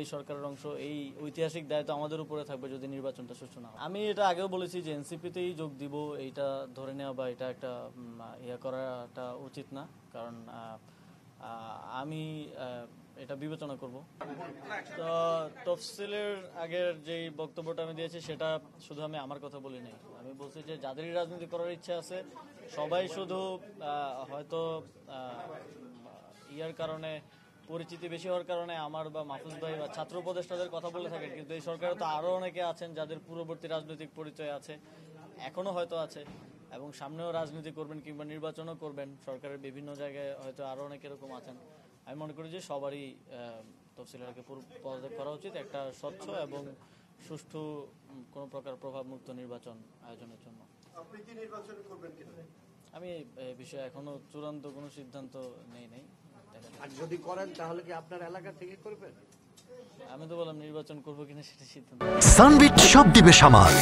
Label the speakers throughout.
Speaker 1: এই সরকারের অংশ, এই ঐতিহাসিক দায়িত্ব আমাদের উপরে থাকবে যদি নির্বাচনটা সুষ্ঠু না হয়। আমি এটা আগেও বলেছি যে এনসিপিতেই যোগ দিব, এইটা ধরে নেওয়া বা এটা একটা করাটা উচিত না, কারণ আমি এটা বিবেচনা করব। তো তফসিলের আগের যেই বক্তব্যটা আমি দিয়েছি সেটা শুধু আমি আমার কথা বলি নাই, আমি বলছি যে যাদেরই রাজনীতি করার ইচ্ছা আছে সবাই শুধু হয়তো ইয়ার কারণে, পরিচিতি বেশি হওয়ার কারণে আমার বা মাহফুজ ভাই বা ছাত্র উপদেষ্টাদের কথা বলে থাকেন, কিন্তু এই সরকারে তো আরও অনেকে আছেন যাদের পূর্ববর্তী রাজনৈতিক পরিচয় আছে, এখনো হয়তো আছে, এবং সামনেও রাজনীতি করবেন কিংবা নির্বাচনও করবেন। সরকারের বিভিন্ন জায়গায় হয়তো আরও অনেক এরকম আছেন। আমি মনে করি যে সবারই তফসিলকে পদত্যাগ করা উচিত একটা স্বচ্ছ এবং সুষ্ঠু কোনো প্রকার প্রভাবমুক্ত নির্বাচন আয়োজনের জন্য।
Speaker 2: আপনি কি নির্বাচন করবেন কিনা?
Speaker 1: আমি এই বিষয়ে এখনো চূড়ান্ত কোনো সিদ্ধান্ত নেই।
Speaker 3: আর যদি করেন তাহলে কি আপনার এলাকা থেকে করবেন?
Speaker 1: আমি তো বললাম নির্বাচন করবো কিনা সেটা সিদ্ধান্ত।
Speaker 4: সানবিট সব দিবে সামাল।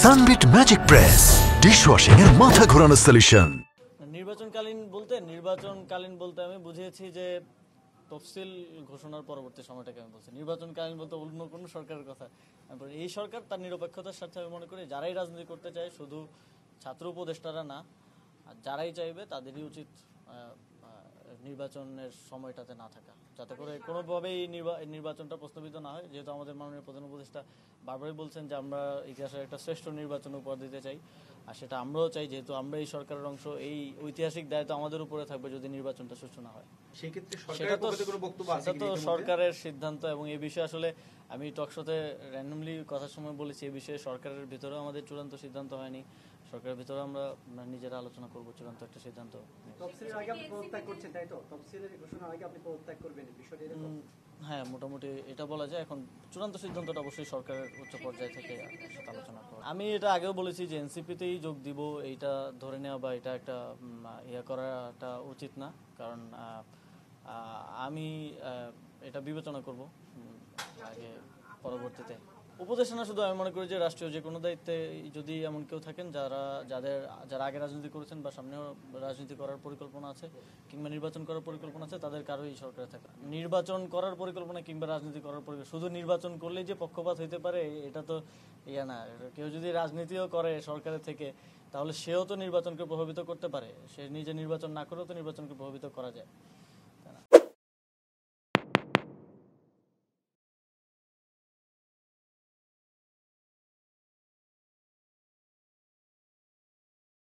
Speaker 4: সানবিট ম্যাজিক প্রেস ডিশওয়াশিং এর মাথা ঘোরানো সলিউশন।
Speaker 1: নির্বাচনকালীন বলতে আমি বুঝিয়েছি যে তফসিল ঘোষণার পরবর্তী সময়টাকে আমি বলছি। নির্বাচনকালীন বলতে অন্য কোনো সরকারের কথা। এই সরকার তার নিরপেক্ষতার সাথে আমি মনে করি যারাই রাজনীতি করতে চায়, শুধু ছাত্র উপদেষ্টারা না, আর যারাই চাইবে তাদেরই উচিত নির্বাচনের সময়টাতে না থাকা, যাতে করে কোনোভাবেই নির্বাচনটা প্রস্তাবিত না হয়। যেহেতু আমাদের মাননীয় প্রধান উপদেষ্টা বারবারই বলছেন যে আমরা ইতিহাসের একটা শ্রেষ্ঠ নির্বাচন উপহার দিতে চাই, আর সেটা আমরাও চাই, যেহেতু আমরা এই সরকারের অংশ, এই ঐতিহাসিক দায়িত্ব আমাদের উপরে থাকবে যদি নির্বাচনটা সুষ্ঠু না হয়। সেটা তো সরকারের সিদ্ধান্ত, এবং এই বিষয়ে আসলে আমি টকশোতে র্যান্ডমলি কথার সময় বলেছি, এই বিষয়ে সরকারের ভিতরেও আমাদের চূড়ান্ত সিদ্ধান্ত হয়নি। সরকারের ভিতরে আমরা নিজেরা আলোচনা করবো চূড়ান্ত একটা সিদ্ধান্ত। হ্যাঁ, মোটামুটি এটা বলা যায়। এখন চূড়ান্ত সিদ্ধান্তটা অবশ্যই সরকারের উচ্চ পর্যায় থেকে আলোচনা করবো। আমি এটা আগেও বলেছি যে এনসিপিতেই যোগ দিব, এইটা ধরে নেওয়া বা এটা একটা করাটা উচিত না, কারণ আমি এটা বিবেচনা করব আগে পরবর্তীতে। উপদেষ্টা না শুধু, আমি মনে করি যে রাষ্ট্রীয় যে কোনো দায়িত্বে যদি এমন কেউ থাকেন যারা আগে রাজনীতি করেছেন বা সামনেও রাজনীতি করার পরিকল্পনা আছে কিংবা নির্বাচন করার পরিকল্পনা আছে, তাদের কারোই সরকারে থাকা। নির্বাচন করার পরিকল্পনা কিংবা রাজনীতি করার পরিকল্পনা, শুধু নির্বাচন করলেই যে পক্ষপাত হইতে পারে এটা তো না। কেউ যদি রাজনীতিও করে সরকারের থেকে, তাহলে সেও তো নির্বাচনকে প্রভাবিত করতে পারে। সে নিজে নির্বাচন না করেও তো নির্বাচনকে প্রভাবিত করা যায়।